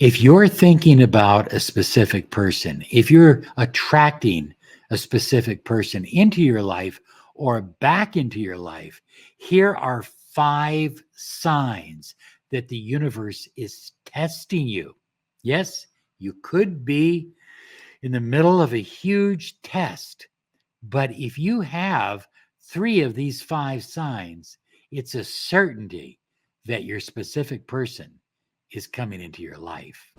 If you're thinking about a specific person, if you're attracting a specific person into your life or back into your life, here are 5 signs that the universe is testing you. Yes, you could be in the middle of a huge test, but if you have 3 of these 5 signs, it's a certainty that your specific person is coming into your life.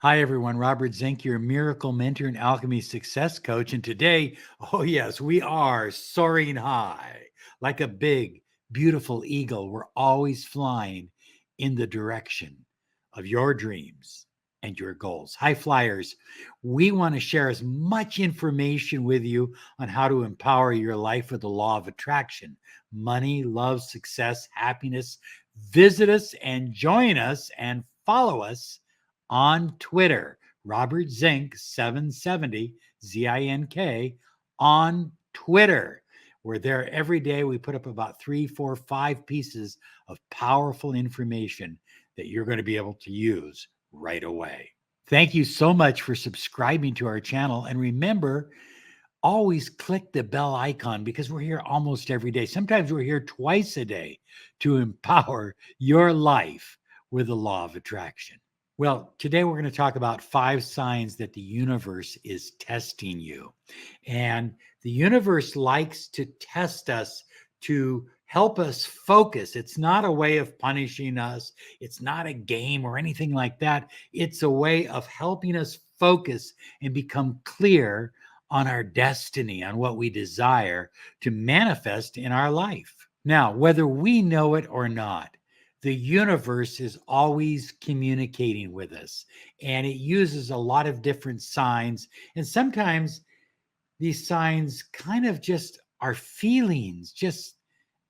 Hi, everyone. Robert Zink, your miracle mentor and alchemy success coach. And today, oh, yes, we are soaring high like a big, beautiful eagle. We're always flying in the direction of your dreams and your goals. High flyers, we want to share as much information with you on how to empower your life with the law of attraction, money, love, success, happiness. Visit us and join us and follow us on Twitter, Robert Zink 770 ZINK on Twitter. We're there every day. We put up about 3, 4, 5 pieces of powerful information that you're going to be able to use right away. Thank you so much for subscribing to our channel. And remember, always click the bell icon because we're here almost every day. Sometimes we're here twice a day to empower your life with the law of attraction. Well, today we're going to talk about 5 signs that the universe is testing you. And the universe likes to test us to help us focus. It's not a way of punishing us. It's not a game or anything like that. It's a way of helping us focus and become clear on our destiny, on what we desire to manifest in our life. Now, whether we know it or not, the universe is always communicating with us, and it uses a lot of different signs. And sometimes these signs kind of just are feelings, just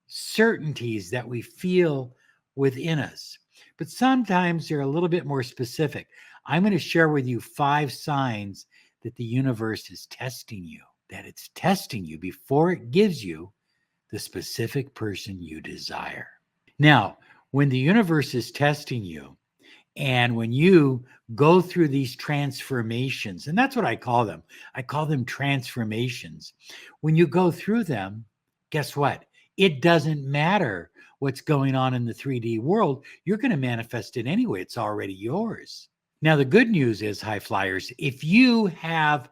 certainties that we feel within us. But sometimes they're a little bit more specific. I'm going to share with you 5 signs that the universe is testing you, that it's testing you before it gives you the specific person you desire. Now, when the universe is testing you, and when you go through these transformations, and that's what I call them transformations. When you go through them, guess what? It doesn't matter what's going on in the 3D world. You're going to manifest it anyway. It's already yours. Now, the good news is, high flyers, if you have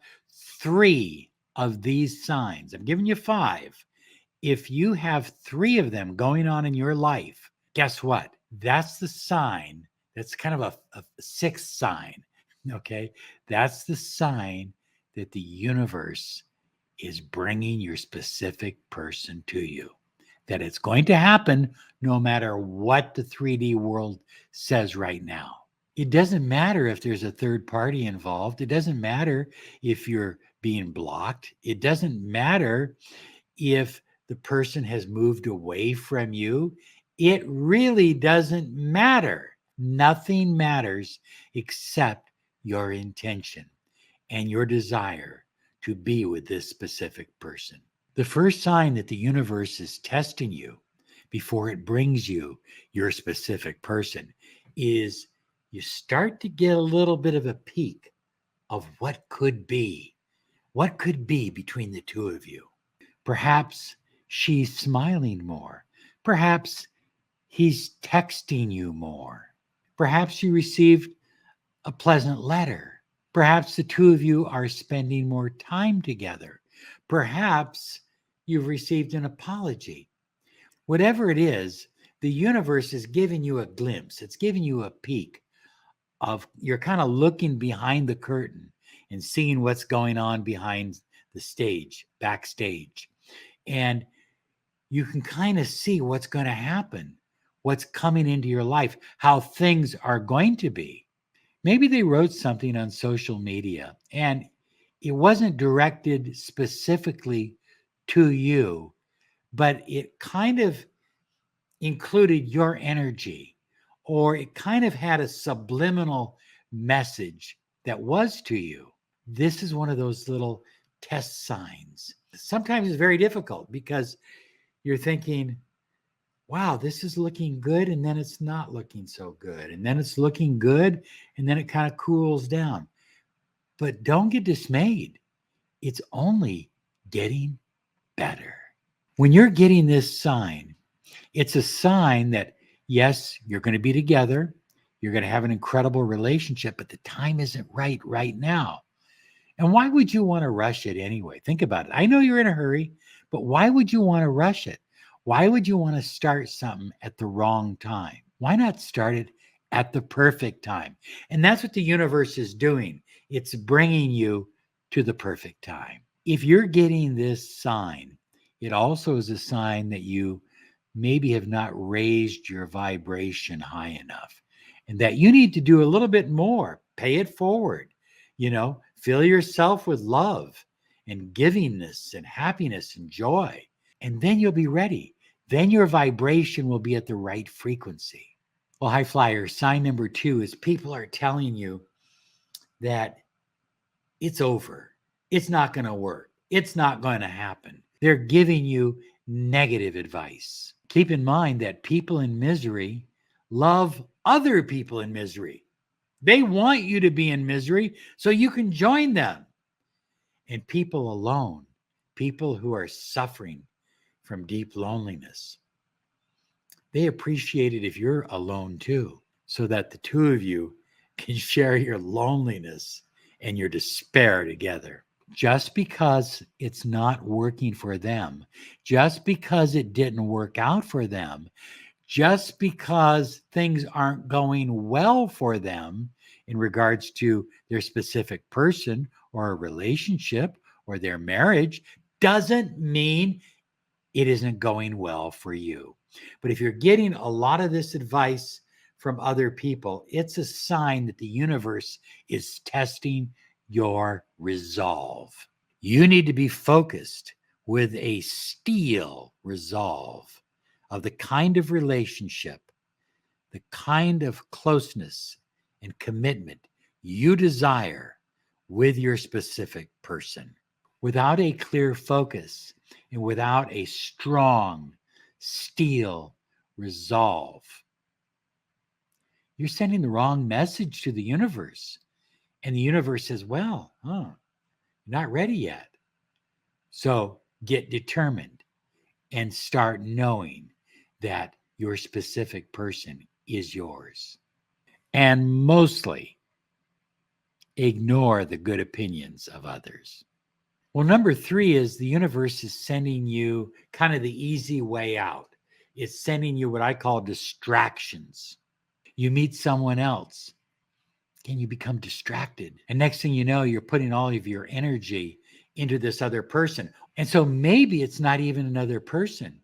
3 of these signs, I'm giving you 5. If you have 3 of them going on in your life, guess what? That's the sign. That's kind of a 6th sign. Okay. That's the sign that the universe is bringing your specific person to you, that it's going to happen no matter what the 3D world says right now. It doesn't matter if there's a third party involved. It doesn't matter if you're being blocked. It doesn't matter if the person has moved away from you. It really doesn't matter. Nothing matters except your intention and your desire to be with this specific person. The first sign that the universe is testing you before it brings you your specific person is you start to get a little bit of a peek of what could be between the 2 of you. Perhaps she's smiling more. Perhaps he's texting you more. Perhaps you received a pleasant letter. Perhaps the 2 of you are spending more time together. Perhaps you've received an apology. Whatever it is, the universe is giving you a glimpse. It's giving you a peek of, you're kind of looking behind the curtain and seeing what's going on behind the stage, backstage. And you can kind of see what's going to happen, what's coming into your life, how things are going to be. Maybe they wrote something on social media and it wasn't directed specifically to you, but it kind of included your energy, or it kind of had a subliminal message that was to you. This is one of those little test signs. Sometimes it's very difficult because you're thinking, wow, this is looking good, and then it's not looking so good. And then it's looking good, and then it kind of cools down. But don't get dismayed. It's only getting better. When you're getting this sign, it's a sign that, yes, you're going to be together. You're going to have an incredible relationship, but the time isn't right now. And why would you want to rush it anyway? Think about it. I know you're in a hurry, but why would you want to rush it? Why would you want to start something at the wrong time? Why not start it at the perfect time? And that's what the universe is doing. It's bringing you to the perfect time. If you're getting this sign, it also is a sign that you maybe have not raised your vibration high enough and that you need to do a little bit more. Pay it forward. Fill yourself with love and givingness and happiness and joy. And then you'll be ready. Then your vibration will be at the right frequency. Well, high flyers, sign number 2 is people are telling you that it's over. It's not going to work. It's not going to happen. They're giving you negative advice. Keep in mind that people in misery love other people in misery. They want you to be in misery so you can join them. And people alone, people who are suffering from deep loneliness, they appreciate it if you're alone too, so that the two of you can share your loneliness and your despair together. Just because it's not working for them, just because it didn't work out for them, just because things aren't going well for them in regards to their specific person or a relationship or their marriage, doesn't mean it isn't going well for you. But if you're getting a lot of this advice from other people, it's a sign that the universe is testing your resolve. You need to be focused with a steel resolve of the kind of relationship, the kind of closeness and commitment you desire with your specific person. Without a clear focus and without a strong steel resolve, you're sending the wrong message to the universe. And the universe says, well, you're not ready yet. So get determined and start knowing that your specific person is yours. And mostly ignore the good opinions of others. Well, number 3 is the universe is sending you kind of the easy way out. It's sending you what I call distractions. You meet someone else and you become distracted. And next thing you know, you're putting all of your energy into this other person. And so maybe it's not even another person.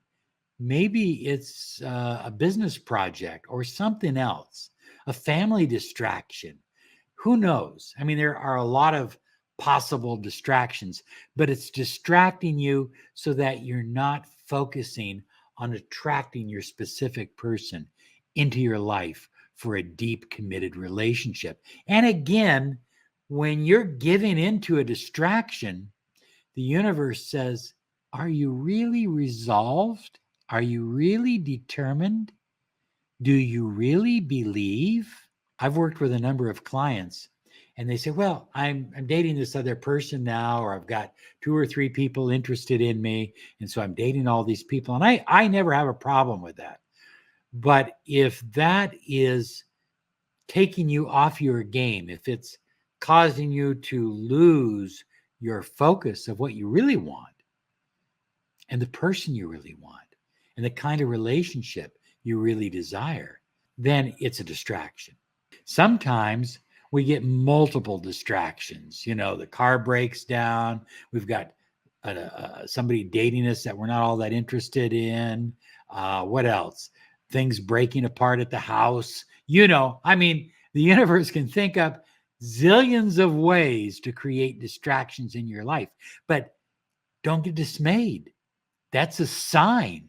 Maybe it's a business project or something else, a family distraction. Who knows? I mean, there are a lot of possible distractions, but it's distracting you so that you're not focusing on attracting your specific person into your life for a deep, committed relationship. And again, when you're giving into a distraction, the universe says, are you really resolved? Are you really determined? Do you really believe? I've worked with a number of clients and they say, well, I'm dating this other person now, or I've got 2 or 3 people interested in me. And so I'm dating all these people. And I never have a problem with that. But if that is taking you off your game, if it's causing you to lose your focus of what you really want and the person you really want and the kind of relationship you really desire, then it's a distraction. Sometimes we get multiple distractions. The car breaks down. We've got somebody dating us that we're not all that interested in. What else? Things breaking apart at the house. The universe can think up zillions of ways to create distractions in your life. But don't get dismayed. That's a sign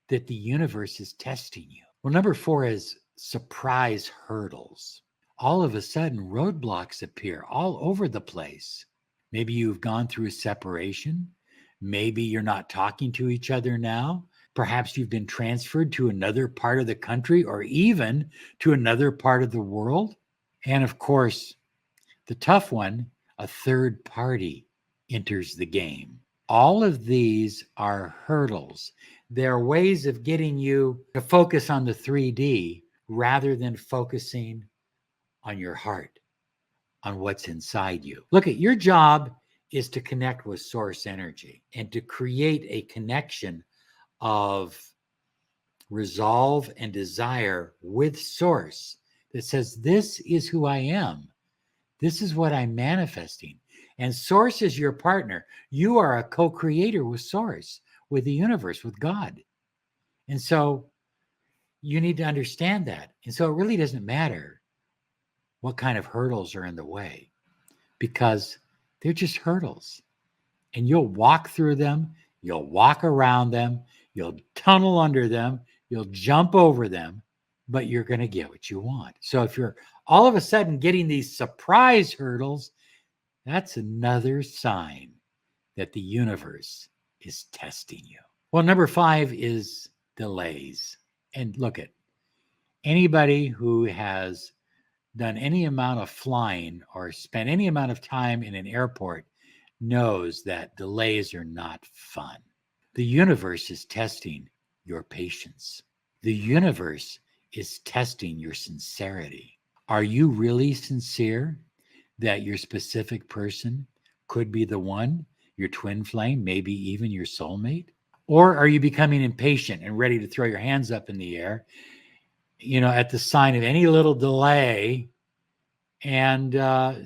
that the universe is testing you. Well, number 4 is surprise hurdles. All of a sudden, roadblocks appear all over the place. Maybe you've gone through a separation. Maybe you're not talking to each other now. Perhaps you've been transferred to another part of the country or even to another part of the world. And of course, the tough one, a third party enters the game. All of these are hurdles. They're ways of getting you to focus on the 3D rather than focusing on your heart, on what's inside you. Look, at your job is to connect with source energy and to create a connection of resolve and desire with source that says, this is who I am. This is what I'm manifesting. And source is your partner. You are a co-creator with source, with the universe, with God. And so you need to understand that. And so it really doesn't matter what kind of hurdles are in the way, because they're just hurdles. And you'll walk through them, you'll walk around them, you'll tunnel under them, you'll jump over them, but you're going to get what you want. So if you're all of a sudden getting these surprise hurdles, that's another sign that the universe is testing you. Well, number 5 is delays. And look, at anybody who has done any amount of flying or spent any amount of time in an airport knows that delays are not fun. The universe is testing your patience. The universe is testing your sincerity. Are you really sincere that your specific person could be the one, your twin flame, maybe even your soulmate? Or are you becoming impatient and ready to throw your hands up in the air, at the sign of any little delay and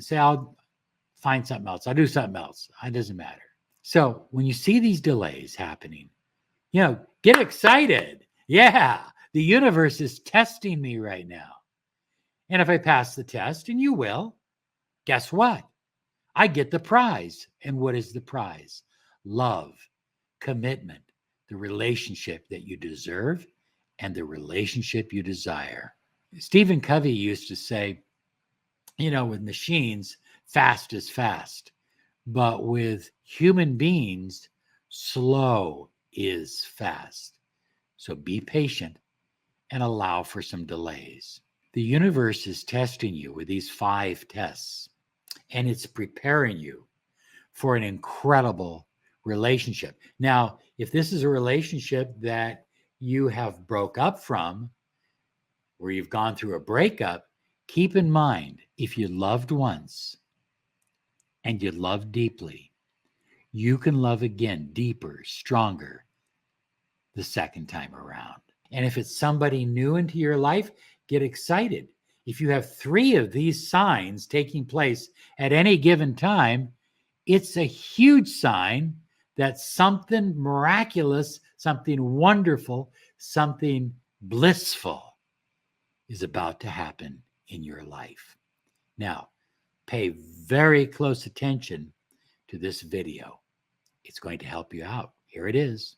say, I'll find something else. I'll do something else. It doesn't matter. So when you see these delays happening, get excited. Yeah, the universe is testing me right now. And if I pass the test, and you will, guess what? I get the prize. And what is the prize? Love, commitment, the relationship that you deserve, and the relationship you desire. Stephen Covey used to say, with machines, fast is fast. But with human beings, slow is fast. So be patient and allow for some delays. The universe is testing you with these 5 tests, and it's preparing you for an incredible relationship. Now, if this is a relationship that you have broke up from, where you've gone through a breakup, keep in mind, if you loved once and you love deeply, you can love again deeper, stronger the second time around. And if it's somebody new into your life, get excited. If you have 3 of these signs taking place at any given time, it's a huge sign that something miraculous, something wonderful, something blissful is about to happen in your life. Now, pay very close attention to this video. It's going to help you out. Here it is.